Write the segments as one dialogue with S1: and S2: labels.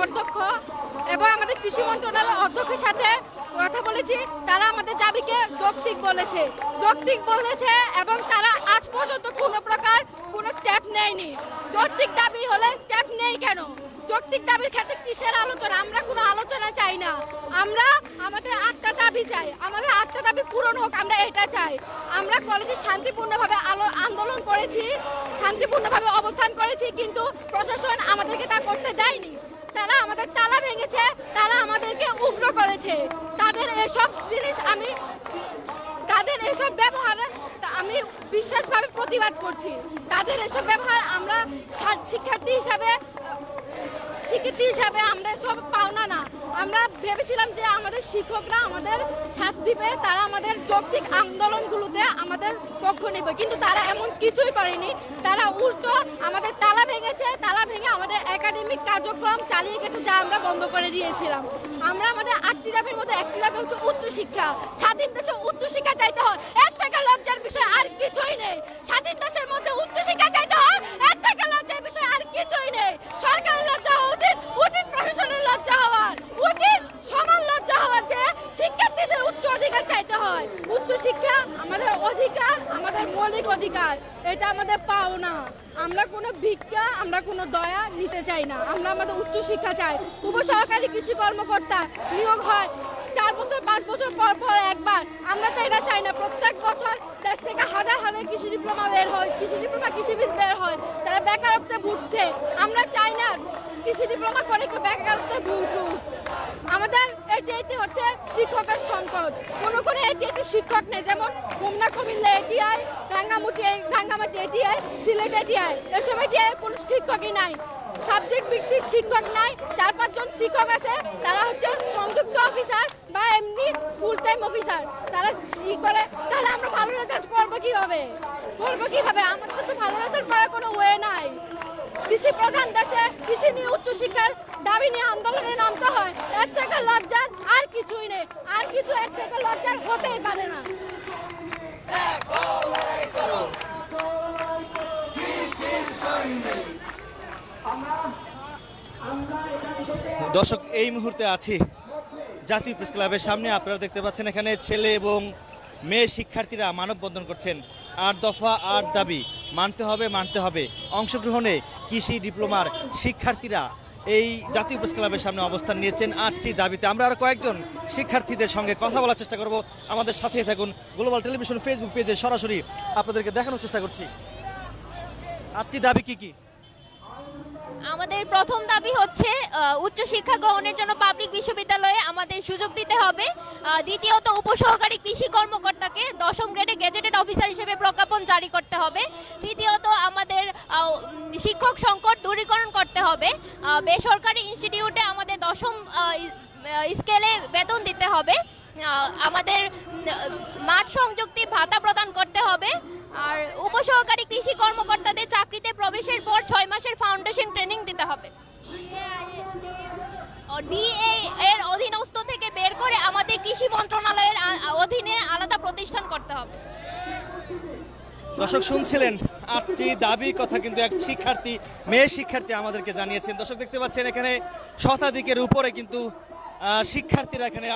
S1: অধ্যক্ষ এবং আমাদের কৃষি মন্ত্রণালয়ের অধ্যক্ষের সাথে কথা বলেছি। তারা আমাদের দাবিকে যৌক্তিক বলেছে এবং তারা আজ পর্যন্ত কোনো প্রকার কোনো স্টেপ নেয়নি। যৌক্তিক দাবি হলে স্টেপ নেই কেন? যৌক্তিক দাবির ক্ষেত্রে কিসের আলোচনা? আমরা কোনো আলোচনা চাই না। আমরা আমাদের 8টা দাবি চাই, আমাদের 8টা দাবি পূরণ হোক, আমরা এটা চাই। আমরা কলেজে শান্তিপূর্ণভাবে আন্দোলন করেছি, শান্তিপূর্ণভাবে অবস্থান করেছি, কিন্তু প্রশাসন আমাদেরকে তা করতে দেয়নি। তারা আমাদের তালা ভেঙেছে, তারা আমাদেরকে উগ্র করেছে। তাদের এসব জিনিস তাদের এসব ব্যবহার আমি বিশ্বাসভাবে প্রতিবাদ করছি। তাদের এসব ব্যবহার আমরা শিক্ষার্থী হিসাবে আমরা সব পাওনা না। আমরা ভেবেছিলাম যে আমাদের শিক্ষকরা আমাদের সাথ দিবে, তারা আমাদের যৌক্তিক আন্দোলনগুলোতে আমাদের পক্ষ নেবে, কিন্তু তারা এমন কিছুই করেনি। তারা উল্টো আমাদের তালা ভেঙেছে, তালা ভেঙে আমাদের একাডেমিক কার্যক্রম চালিয়ে গেছে, যা আমরা বন্ধ করে দিয়েছিলাম। আমরা আমাদের 8টি দাবির মধ্যে একটি দাবি হচ্ছে উচ্চশিক্ষা। স্বাধীন দেশে উচ্চশিক্ষা চাইতে হয়, এর থেকে লজ্জার বিষয় আর কিছুই নেই। স্বাধীন দেশের মধ্যে উচ্চশিক্ষা চাইতে হয়, এর থেকে লজ্জার বিষয় আর কিছুই নেই। সরকারের লজ্জা হওয়া উচিত, প্রশাসনের লজ্জা হওয়ার উচিত, সমান লজ্জা হওয়ার যে শিক্ষার্থীদের উচ্চ অধিকার চাইতে হয়। উচ্চশিক্ষা আমাদের অধিকার, আমাদের মৌলিক অধিকার, এটা আমাদের পাওনা। আমরা কোনো ভিক্ষা, আমরা কোনো দয়া নিতে চাই না। আমরা আমাদের উচ্চশিক্ষা চাই। উপসহকারী কৃষি কর্মকর্তা নিয়োগ হয় 4 বছর 5 বছর পর একবার। আমরা তো এটা চাই না। প্রত্যেক বছর দেশ থেকে হাজার কৃষি ডিপ্লোমা বের হয়, কৃষি বীজ বের হয়, তারা বেকারত্বে ভুগছে। আমরা চাই না কৃষি ডিপ্লোমা করে কেউ বেকারত্বে ভুগুক। আমাদের এটি হচ্ছে শিক্ষকের সংকট। কোনো এটি শিক্ষক নেই, যেমন Homna, Comilla ATI, Rangamati ATI, Sylhet ATI, এসব এটিআই কোনো শিক্ষকই নাই। সাবজেক্ট ভিত্তিক শিক্ষক নাই। 4-5 জন শিক্ষক আছে, তারা হচ্ছে সংযুক্ত অফিসার বা এমনি ফুল টাইম অফিসার। তারা করে, তাহলে আমরা ভালো রেজাল্ট করবো কিভাবে? আমাদের তো ভালো রেজাল্ট করার কোনো ওয়ে নাই। কৃষি প্রধান দেশে কৃষি নিয়ে উচ্চশিক্ষার দাবি নিয়ে আন্দোলনে নামতে হয়, এর থেকে লজ্জার আর কিছুই নেই। আর কিছু এর থেকে লজ্জার হতেই পারে না।
S2: দর্শক, এই মুহূর্তে আছি জাতীয় প্রেস ক্লাবের সামনে। আপনারা দেখতে পাচ্ছেন এখানে ছেলে এবং মেয়ে শিক্ষার্থীরা মানববন্ধন করছেন। 8 দফা 8 দাবি মানতে হবে। অংশগ্রহণে কৃষি ডিপ্লোমার শিক্ষার্থীরা এই জাতীয় প্রেস ক্লাবের সামনে অবস্থান নিয়েছেন 8টি দাবিতে। আমরা আরো কয়েকজন শিক্ষার্থীদের সঙ্গে কথা বলার চেষ্টা করব। আমাদের সাথে থাকুন। গ্লোবাল টেলিভিশন ফেসবুক পেজে সরাসরি আপনাদেরকে দেখানোর চেষ্টা করছি 8টি দাবি কি কি।
S3: আমাদের প্রথম দাবি হচ্ছে উচ্চশিক্ষা গ্রহণের জন্য পাবলিক বিশ্ববিদ্যালয়ে আমাদের সুযোগ দিতে হবে। দ্বিতীয়ত, উপসহকারী কৃষি কর্মকর্তাকে 10ম গ্রেডে গেজেটেড অফিসার হিসেবে প্রজ্ঞাপন জারি করতে হবে। তৃতীয়ত, আমাদের শিক্ষক সংকট দূরীকরণ করতে হবে। বেসরকারি ইনস্টিটিউটে আমাদের 10ম স্কেলে বেতন দিতে হবে। আমাদের মাঠ সংযুক্তি ভাতা প্রদান করতে হবে। আর উপসহকারী কৃষি কর্মকর্তাদের চাকরিতে প্রবেশের পর 6 মাসের ফাউন্ডেশন ট্রেনিং দিতে হবে। ডিএ এর অধীনস্থ থেকে বের করে আমাদের কৃষি মন্ত্রণালয়ের অধীনে আলাদা প্রতিষ্ঠান করতে হবে।
S2: দর্শক শুনছিলেন 8টি দাবির কথা, কিন্তু এক মেয়ে শিক্ষার্থী আমাদেরকে জানিয়েছেন। দর্শক দেখতে পাচ্ছেন এখানে শতাধিকের উপরে কিন্তু শিক্ষার্থীরা এখানে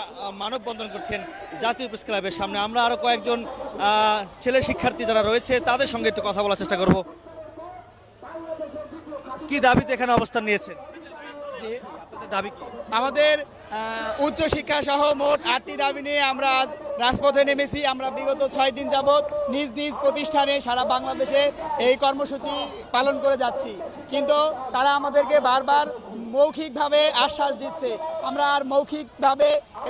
S2: মানববন্ধন করছেন জাতীয় প্রেস ক্লাবের সামনে। আমরা আরো কয়েকজন ছেলে শিক্ষার্থী যারা রয়েছে তাদের সঙ্গে একটু কথা বলার চেষ্টা করব। কি দাবিতে এখানে অবস্থান নিয়েছেন? আপনাদের দাবি কি?
S4: আমাদের উচ্চশিক্ষা সহ মোট 8টি দাবি নিয়ে আমরা আজ রাজপথে নেমেছি। আমরা বিগত 6 দিন যাবৎ নিজ নিজ প্রতিষ্ঠানে সারা বাংলাদেশে এই কর্মসূচি পালন করে যাচ্ছি, কিন্তু তারা আমাদেরকে বারবার মৌখিকভাবে আশ্বাস দিচ্ছে। আমরা আর মৌখিকভাবে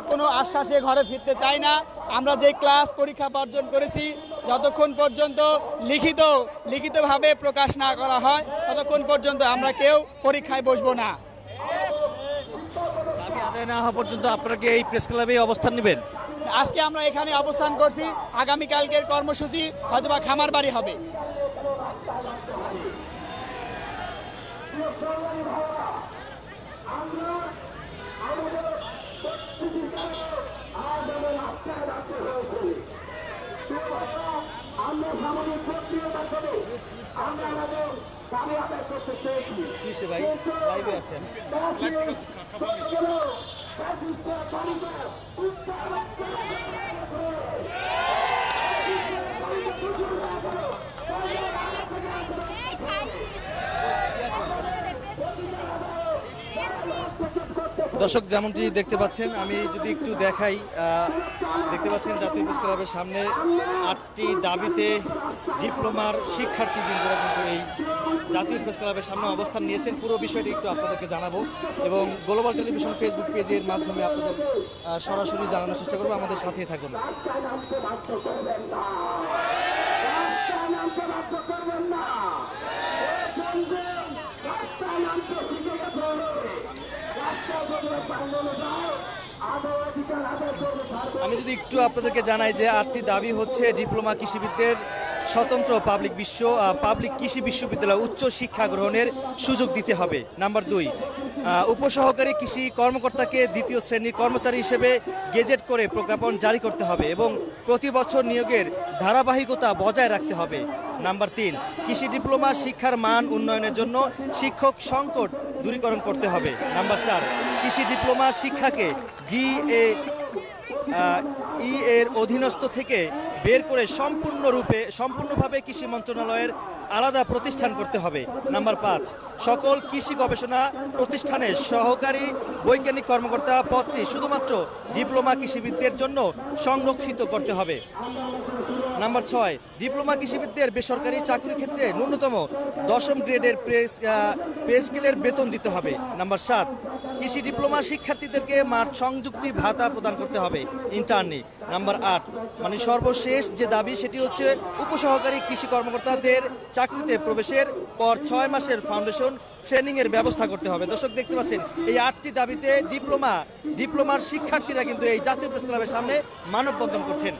S4: কোনো আশ্বাসে ঘরে ফিরতে চাই না। আমরা যে ক্লাস পরীক্ষা বর্জন করেছি, যতক্ষণ পর্যন্ত লিখিতভাবে প্রকাশ না করা হয় ততক্ষণ পর্যন্ত আমরা কেউ পরীক্ষায় বসবো না।
S2: দাবি আদায় না হওয়া পর্যন্ত আপনারা কি এই প্রেস ক্লাবে অবস্থান নেবেন?
S4: আজকে আমরা এখানে অবস্থান করছি, আগামীকালকের কর্মসূচি হয়তোবা খামার বাড়ি হবে।
S2: কিসে ভাই? লাইভে আছেন। দর্শক যেমনটি দেখতে পাচ্ছেন, আমি যদি একটু দেখাই, দেখতে পাচ্ছেন জাতীয় প্রেস ক্লাবের সামনে 8টি দাবিতে ডিপ্লোমার শিক্ষার্থীবৃন্দরা কিন্তু এই জাতীয় প্রেস ক্লাবের সামনে অবস্থান নিয়েছেন। পুরো বিষয়টি একটু আপনাদেরকে জানাবো এবং গ্লোবাল টেলিভিশন ফেসবুক পেজের মাধ্যমে আপনাদের সরাসরি জানানোর চেষ্টা করবো। আমাদের সাথেই থাকুন। আমি যদি একটু আপনাদেরকে জানাই যে 8টি দাবি হচ্ছে ডিপ্লোমা কৃষিবিদদের স্বতন্ত্র পাবলিক কৃষি বিশ্ববিদ্যালয় উচ্চ শিক্ষা গ্রহণের সুযোগ দিতে হবে। নাম্বার 2, উপসহকারী কৃষি কর্মকর্তাকে 2য় শ্রেণীর কর্মচারী হিসেবে গেজেট করে প্রজ্ঞাপন জারি করতে হবে এবং প্রতি বছর নিয়োগের ধারাবাহিকতা বজায় রাখতে হবে। নাম্বার 3, কৃষি ডিপ্লোমা শিক্ষার মান উন্নয়নের জন্য শিক্ষক সংকট দূরীকরণ করতে হবে। নাম্বার 4, কৃষি ডিপ্লোমা শিক্ষাকে DAE এর অধীনস্থ থেকে বের করে সম্পূর্ণভাবে কৃষি মন্ত্রণালয়ের আলাদা প্রতিষ্ঠান করতে হবে। নাম্বার 5, সকল কৃষি গবেষণা প্রতিষ্ঠানের সহকারী বৈজ্ঞানিক কর্মকর্তা পদটি শুধুমাত্র ডিপ্লোমা কৃষিবিদদের জন্য সংরক্ষিত করতে হবে। নাম্বার 6, ডিপ্লোমা কৃষিবিদদের বেসরকারি চাকরি ক্ষেত্রে ন্যূনতম 10ম গ্রেডের পে স্কেলের বেতন দিতে হবে। নাম্বার 7, কৃষি ডিপ্লোমা শিক্ষার্থীদেরকে মাঠ সংযুক্তি ভাতা প্রদান করতে হবে ইন্টার্নি। নাম্বার 8, মানে সর্বশেষ যে দাবি সেটি হচ্ছে উপসহকারী কৃষি কর্মকর্তাদের চাকরিতে প্রবেশের পর 6 মাসের ফাউন্ডেশন ট্রেনিংয়ের ব্যবস্থা করতে হবে। দর্শক দেখতে পাচ্ছেন এই 8টি দাবিতে ডিপ্লোমার শিক্ষার্থীরা কিন্তু এই জাতীয় প্রেস ক্লাবের সামনে মানববন্ধন করছেন।